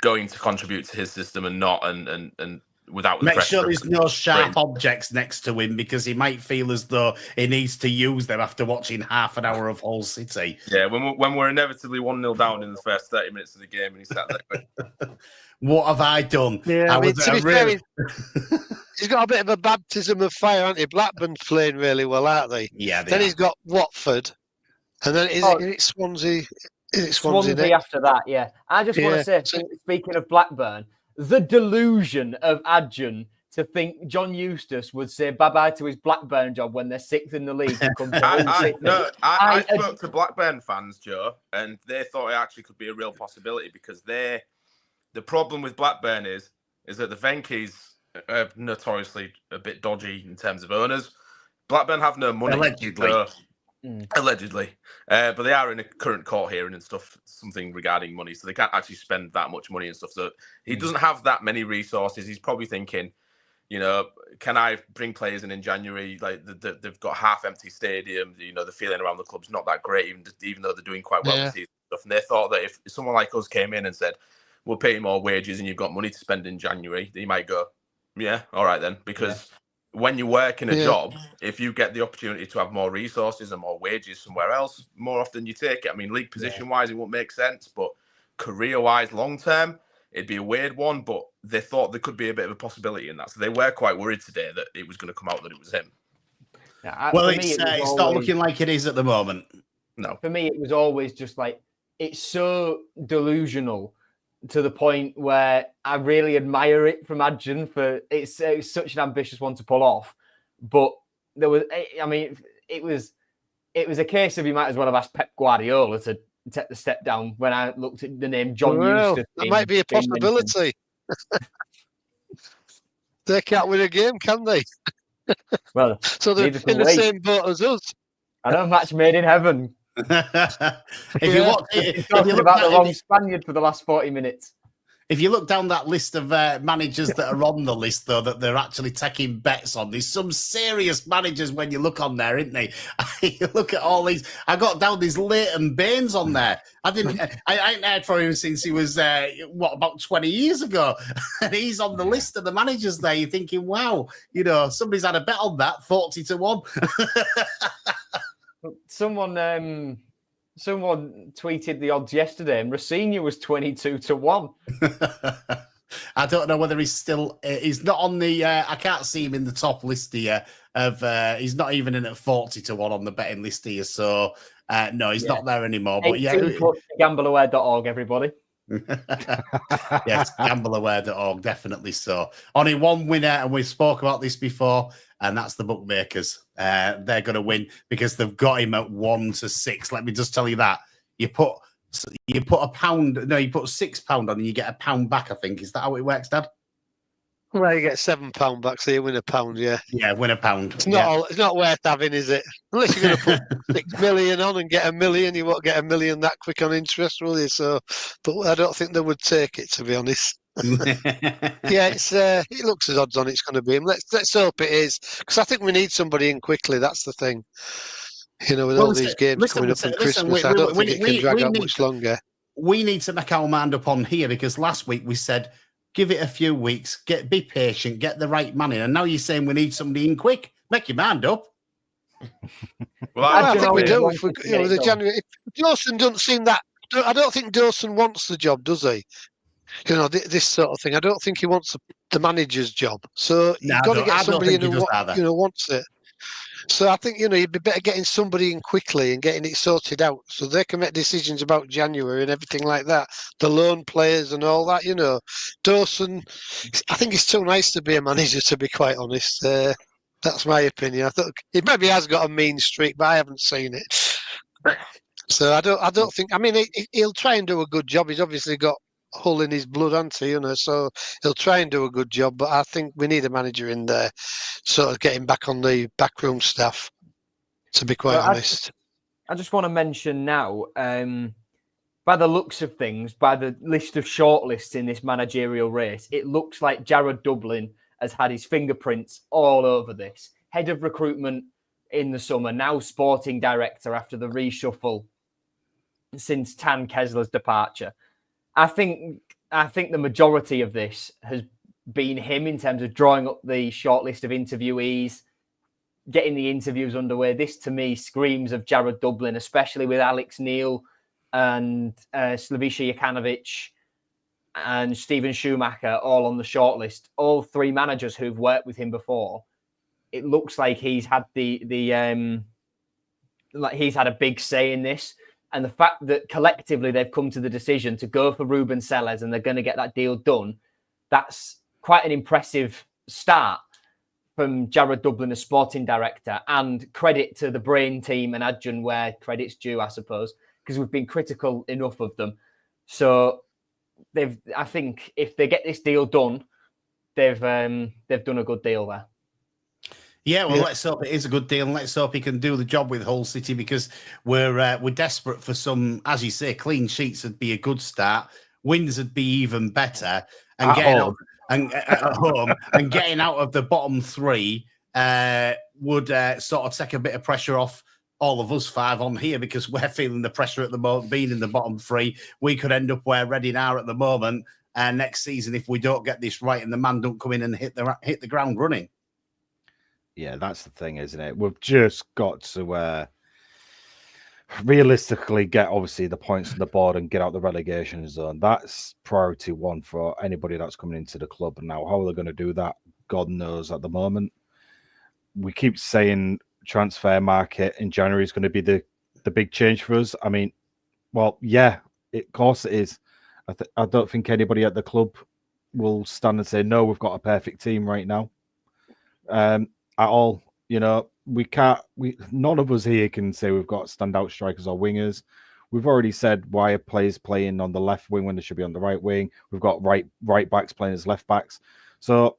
going to contribute to his system and not, and without the make pressure. Sure there's no sharp objects next to him because he might feel as though he needs to use them after watching half an hour of Hull City. Yeah, when we're inevitably 1-0 down in the first 30 minutes of the game and he sat there. What have I done? Yeah, to be fair, he's got a bit of a baptism of fire, hasn't he? Blackburn's playing really well, aren't they? Yeah. Then he's got Watford, and then is it Swansea? Swansea after that, yeah. I just want to say, speaking of Blackburn, the delusion of Adjun to think John Eustace would say bye-bye to his Blackburn job when they're 6th in the league. I spoke to Blackburn fans, Joe, and they thought it actually could be a real possibility because the problem with Blackburn is that the Venky's are notoriously a bit dodgy in terms of owners. Blackburn have no money. Allegedly. But they are in a current court hearing and stuff, something regarding money. So they can't actually spend that much money and stuff. So he doesn't have that many resources. He's probably thinking, can I bring players in January? Like they've got half-empty stadiums. The feeling around the club's not that great, even though they're doing quite well this season. And they thought that if someone like us came in and said, we'll pay you more wages and you've got money to spend in January, they might go, yeah, all right then. Because when you work in a job, if you get the opportunity to have more resources and more wages somewhere else, more often you take it. I mean, league position-wise, it won't make sense, but career-wise, long-term, it'd be a weird one, but they thought there could be a bit of a possibility in that. So they were quite worried today that it was going to come out that it was him. Yeah, well, it's not looking like it is at the moment. No. For me, it was always just like, it's so delusional to the point where I really admire it from Adjun for it's such an ambitious one to pull off. But there was, it was a case of you might as well have asked Pep Guardiola to take the step down when I looked at the name John Eustace. That might be a possibility. They can't win a game, can they? Well, So they're neither can in the we. same boat as us. I know, match made in heaven. If you look, He's if talking you look about the at- wrong Spaniard for the last 40 minutes. If you look down that list of managers that are on the list, though, that they're actually taking bets on, there's some serious managers when you look on there, isn't there? You look at all these. I got down these Leighton Baines on there. I ain't heard from him since he was about 20 years ago, and he's on the list of the managers there. You're thinking, wow, somebody's had a bet on that, 40-1. Someone tweeted the odds yesterday, and Rossinha was 22-1. I don't know whether he's still. He's not on the. I can't see him in the top list here. He's not even in at 40-1 on the betting list here. So no, he's not there anymore. But yeah, gambleaware.org, everybody. Yes, gambleaware.org, definitely so. Only one winner, and we spoke about this before, and that's the bookmakers. They're going to win because they've got him at 1-6. Let me just tell you that you put a pound. No, you put £6 on, and you get a pound back. I think, is that how it works, Dad? Well, you get £7 back, so you win £1. Yeah. Yeah, win a pound. It's not. It's not worth having, is it? Unless you're going to put 6 million on and get £1 million, you won't get $1 million that quick on interest, will you? So, but I don't think they would take it, to be honest. Yeah, it looks as odds on it's going to be him. Let's hope it is, because I think we need somebody in quickly. That's the thing. With all these games coming up and Christmas, I don't think it can drag out much longer. We need to make our mind up on here, because last week we said, give it a few weeks, be patient, get the right man in. And now you're saying we need somebody in quick. Make your mind up. Well, I think we do. The January. If Dawson doesn't seem that. I don't think Dawson wants the job, does he? This sort of thing. I don't think he wants the manager's job. So you've got to get somebody in who wants it. So I think, you'd be better getting somebody in quickly and getting it sorted out so they can make decisions about January and everything like that. The loan players and all that, Dawson, I think he's too nice to be a manager, to be quite honest. That's my opinion. I thought he maybe has got a mean streak, but I haven't seen it. So I don't think, he'll try and do a good job. He's obviously got Hull in his blood, hasn't he? So he'll try and do a good job, but I think we need a manager in there, sort of getting back on the backroom staff, to be quite honest. I just want to mention now, by the looks of things, by the list of shortlists in this managerial race, it looks like Jared Dublin has had his fingerprints all over this. Head of recruitment in the summer, now sporting director after the reshuffle since Tan Kessler's departure. I think the majority of this has been him in terms of drawing up the short list of interviewees, getting the interviews underway. This, to me, screams of Jared Dublin, especially with Alex Neil and Slaviša Jokanovic and Stephen Schumacher all on the shortlist. All three managers who've worked with him before. It looks like he's had he's had a big say in this. And the fact that collectively they've come to the decision to go for Ruben Selles and they're going to get that deal done, that's quite an impressive start from Jared Dublin as sporting director, and credit to the brain team and Adjun where credit's due, I suppose, because we've been critical enough of them. So I think if they get this deal done, they've done a good deal there. Yeah, well, let's hope it is a good deal, and let's hope he can do the job with Hull City, because we're desperate for some, as you say, clean sheets would be a good start. Wins would be even better, and at home and getting out of the bottom three would sort of take a bit of pressure off all of us five on here, because we're feeling the pressure at the moment. Being in the bottom three, we could end up where Reading are at the moment next season if we don't get this right and the man don't come in and hit the ground running. Yeah, that's the thing, isn't it? We've just got to realistically get, obviously, the points on the board and get out the relegation zone. That's priority one for anybody that's coming into the club. Now, how they're going to do that, God knows at the moment. We keep saying transfer market in January is going to be the big change for us. Well, yeah, of course it is. I don't think anybody at the club will stand and say, no, we've got a perfect team right now. At all, we can't. None of us here can say we've got standout strikers or wingers. We've already said why are players playing on the left wing when they should be on the right wing. We've got right backs playing as left backs. So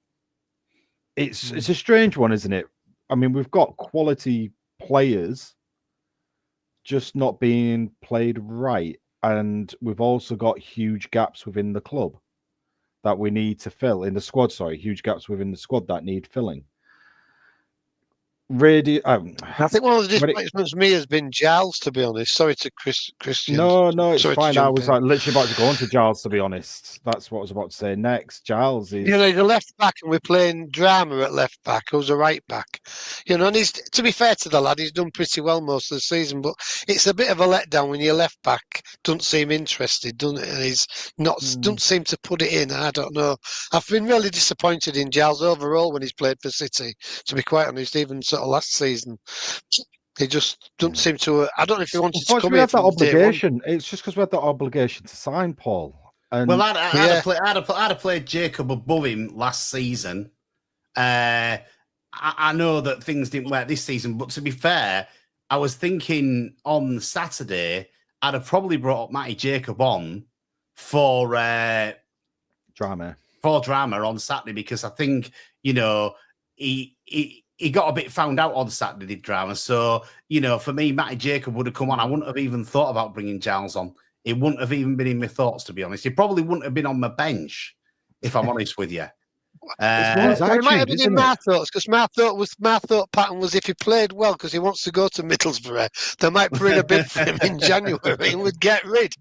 it's a strange one, isn't it? I mean, we've got quality players just not being played right. And we've also got huge gaps within the club that we need to fill in the squad. Sorry, huge gaps within the squad that need filling. Really, I think one of the disappointments for me has been Giles, to be honest. Sorry to Christian. No, it's Sorry fine. I was in. literally about to go on to Giles, to be honest. That's what I was about to say next. Giles is... You know, he's a left back and we're playing Drama at left back, who's a right back. You know, and he's, to be fair to the lad, he's done pretty well most of the season, but it's a bit of a letdown when your left back doesn't seem interested, doesn't it? And he's not, doesn't seem to put it in. I don't know. I've been really disappointed in Giles overall when he's played for City, to be quite honest, even sort of last season. He just doesn't seem to. I don't know if he wanted to come we here had that from day one. obligation. It's just because we had that obligation to sign Paul. And well, I'd have played Jacob above him last season. I know that things didn't work this season, but to be fair, I was thinking on Saturday I'd have probably brought up Matty Jacob on for drama on Saturday, because I think, you know, he got a bit found out on Saturday, did Drama. So, you know, for me, Matty Jacob would have come on. I wouldn't have even thought about bringing Giles on. It wouldn't have even been in my thoughts, to be honest. He probably wouldn't have been on my bench, if I'm honest with you. It might have been in my thoughts, because my thought pattern was if he played well because he wants to go to Middlesbrough, they might put in a bid for him in January and would get rid.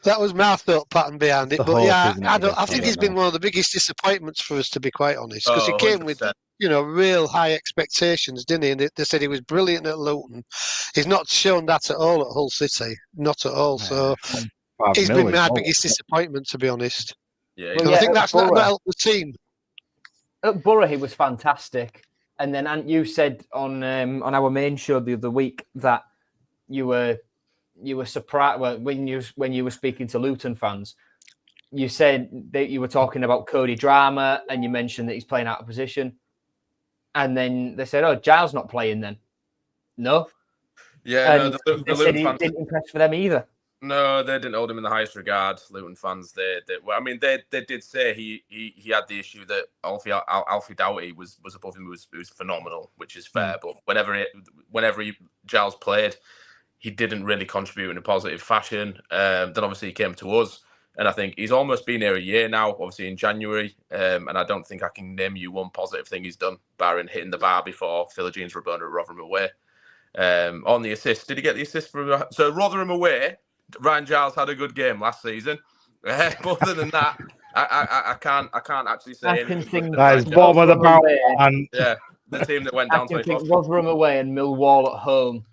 That was my thought pattern behind it. But yeah, I think he's been one of the biggest disappointments for us, to be quite honest, because he came with, you know, real high expectations, didn't he? And they said he was brilliant at Luton. He's not shown that at all at Hull City, not at all. So he's been my biggest disappointment, to be honest. Yeah, I think that's not helped the team. At Borough, he was fantastic. And then, Ant, you said on our main show the other week that you were surprised when you were speaking to Luton fans. You said that you were talking about Cody Drama, and you mentioned that he's playing out of position. And then they said, "Oh, Giles not playing then." No. Yeah, and no, the Luton fans didn't impress for them either. No, they didn't hold him in the highest regard. Luton fans, they did say he had the issue that Alfie Doughty was above him, who was phenomenal, which is fair. But whenever Giles played, he didn't really contribute in a positive fashion. Then obviously he came to us, and I think he's almost been here a year now, obviously in January. And I don't think I can name you one positive thing he's done, barring hitting the bar before Philogene Rabona at Rotherham away. On the assist, did he get the assist from? So Rotherham away, Ryan Giles had a good game last season. But other than that, I can't actually say anything. That is bottom of the barrel. And yeah, the team that went down. I can think Rotherham away and Millwall at home.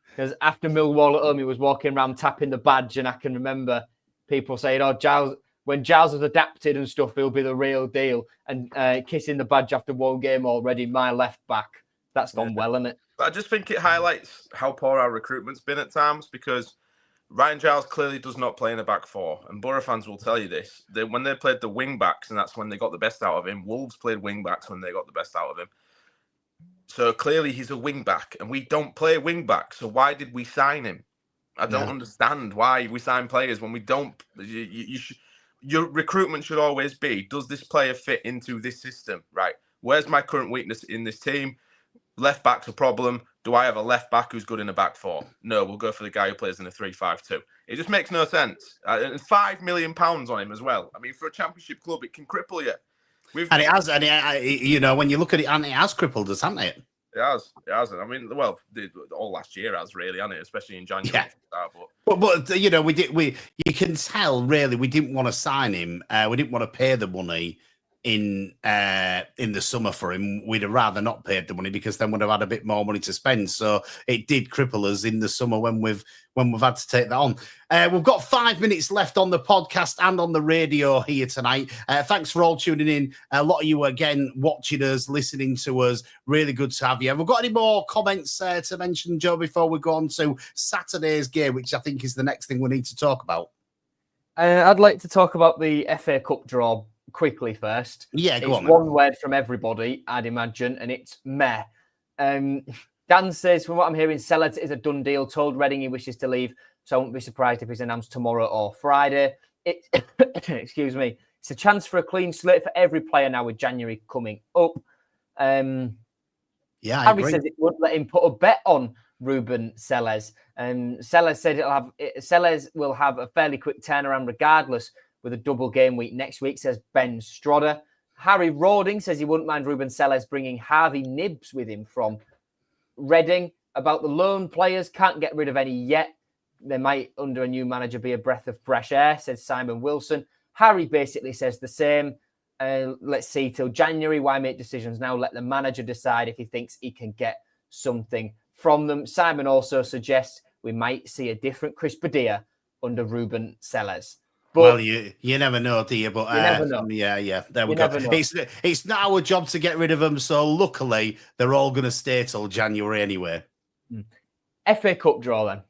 Because after Millwall at home, he was walking around tapping the badge, and I can remember people saying, "Oh, Giles, when Giles has adapted and stuff, he'll be the real deal." And kissing the badge after one game already, my left back. That's gone well, isn't it? I just think it highlights how poor our recruitment's been at times, because Ryan Giles clearly does not play in the back four, and Borough fans will tell you this. When they played the wing backs, and that's when they got the best out of him. Wolves played wing backs when they got the best out of him. So clearly he's a wing back, and we don't play wing back. So why did we sign him? I don't understand why we sign players when we don't. Your recruitment should always be, does this player fit into this system? Right. Where's my current weakness in this team? Left back's a problem. Do I have a left back who's good in a back four? No, we'll go for the guy who plays in a 3-5-2. It just makes no sense. And £5 million on him as well. I mean, for a championship club, it can cripple you. And it has, you know, when you look at it, and it has crippled us, hasn't it? It has. I mean, well, all last year has really, hasn't it? Especially in January. Yeah. But you know, you can tell really we didn't want to sign him. We didn't want to pay the money in the summer for him. We'd have rather not paid the money, because then we'd have had a bit more money to spend. So it did cripple us in the summer when we've had to take that on. We've got 5 minutes left on the podcast and on the radio here tonight. Thanks for all tuning in. A lot of you again watching us, listening to us. Really good to have you. Have we got any more comments to mention, Joe, before we go on to Saturday's game, which I think is the next thing we need to talk about? I'd like to talk about the FA Cup draw quickly first. Yeah, go on. One word from everybody, I'd imagine, and it's meh. Dan says, from what I'm hearing, Selles is a done deal. Told Reading he wishes to leave, so I won't be surprised if he's announced tomorrow or Friday. Excuse me. It's a chance for a clean slate for every player now with January coming up. Yeah, I Harry agree. says it won't let him put a bet on Ruben Selles. And Selles said Selles will have a fairly quick turnaround regardless with a double game week next week, says Ben Strodder. Harry Roding says he wouldn't mind Ruben Selles bringing Harvey Nibbs with him from Reading. About the loan players, can't get rid of any yet. They might, under a new manager, be a breath of fresh air, says Simon Wilson. Harry basically says the same. Let's see till January. Why make decisions now? Let the manager decide if he thinks he can get something from them. Simon also suggests we might see a different Chris Padilla under Ruben Selles. But well, you never know, do you? But you never know. Yeah, there we You go. never know. It's not our job to get rid of them, so luckily they're all going to stay till January anyway. FA Cup draw then.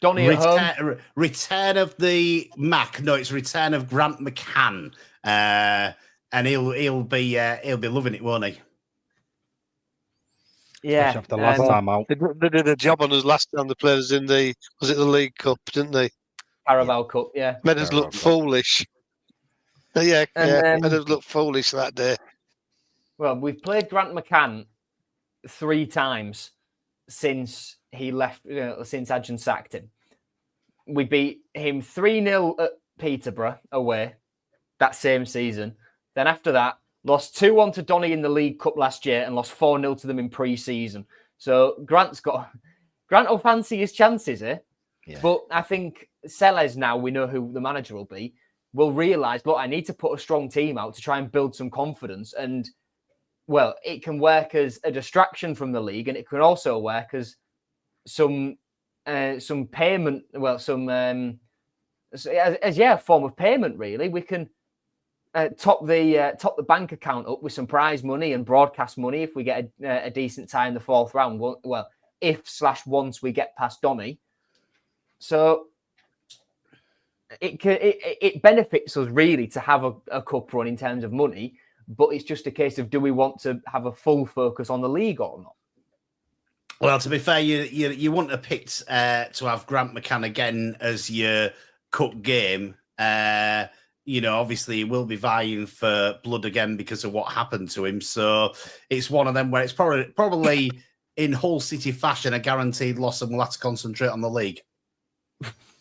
Donny at home. Return of the Mac. No, it's return of Grant McCann, and he'll be loving it, won't he? Yeah. After last time out, They did a job on us last time. The players in the League Cup, didn't they? Carabao Cup, yeah. Made us look foolish. Made us look foolish that day. Well, we've played Grant McCann 3 times since he left, since Adjan sacked him. We beat him 3-0 at Peterborough away that same season. Then after that, lost 2-1 to Donny in the League Cup last year and lost 4-0 to them in pre-season. So Grant will fancy his chances, eh? Yeah. But I think Selles, now we know who the manager will be, will realise, look, I need to put a strong team out to try and build some confidence. And, well, it can work as a distraction from the league, and it can also work as some payment, a form of payment, really. We can top the bank account up with some prize money and broadcast money if we get a decent tie in the 4th round. Well, once we get past Donny. So it benefits us really to have a cup run in terms of money, but it's just a case of, do we want to have a full focus on the league or not? Well, to be fair, you wouldn't have picked to have Grant McCann again as your cup game. Obviously he will be vying for blood again because of what happened to him. So it's one of them where it's probably in Hull City fashion a guaranteed loss, and we'll have to concentrate on the league.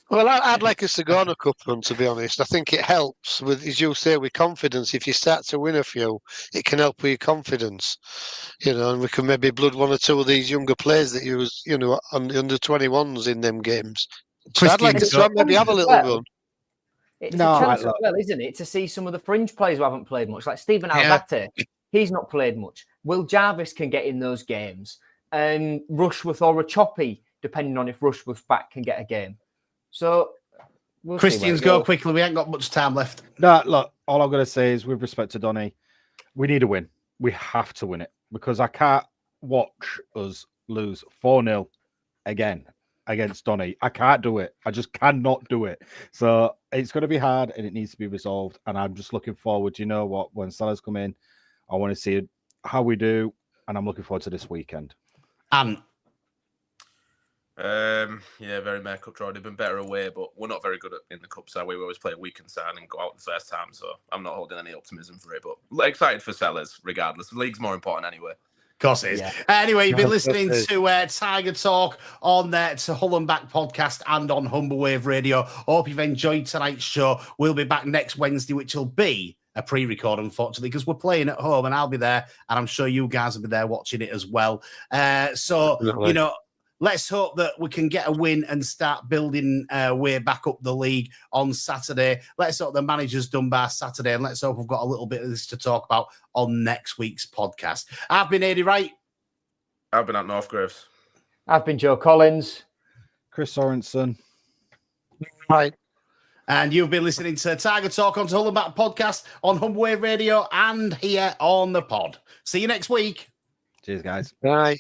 Well, I'd like us to go on a cup run, to be honest. I think it helps with, as you say, with confidence. If you start to win a few, it can help with your confidence, and we can maybe blood 1 or 2 of these younger players that use, on the under 21s in them games. So I'd like us to maybe have a little run. It's a chance as well, isn't it, to see some of the fringe players who haven't played much, like Stephen Alzate. He's not played much. Will Jarvis can get in those games, and Rushworth or Choppy, depending on if Rushworth's back, can get a game. So, Christians, go quickly. We ain't got much time left. No, look, all I'm going to say is, with respect to Donny, we need a win. We have to win it, because I can't watch us lose 4-0 again against Donny. I can't do it. I just cannot do it. So it's going to be hard, and it needs to be resolved. And I'm just looking forward. You know what? When Sellers come in, I want to see how we do, and I'm looking forward to this weekend. Very Mayor Cup draw. They've been better away, but we're not very good in the Cup side. We always play a weekend side and go out the first time, so I'm not holding any optimism for it, but excited for Sellers regardless. The league's more important anyway. Of course it is. Yeah. Anyway, you've been listening to Tiger Talk on to Hull and Back podcast and on Humber Wave Radio. Hope you've enjoyed tonight's show. We'll be back next Wednesday, which will be a pre-record, unfortunately, because we're playing at home, and I'll be there, and I'm sure you guys will be there watching it as well. Let's hope that we can get a win and start building way back up the league on Saturday. Let's hope the manager's done by Saturday, and let's hope we've got a little bit of this to talk about on next week's podcast. I've been Eddie Wright. I've been at Northgraves. I've been Joe Collins. Chris Sorensen. Hi. And you've been listening to Tiger Talk on Hull and Back podcast on Humber Wave Radio and here on the pod. See you next week. Cheers, guys. Bye.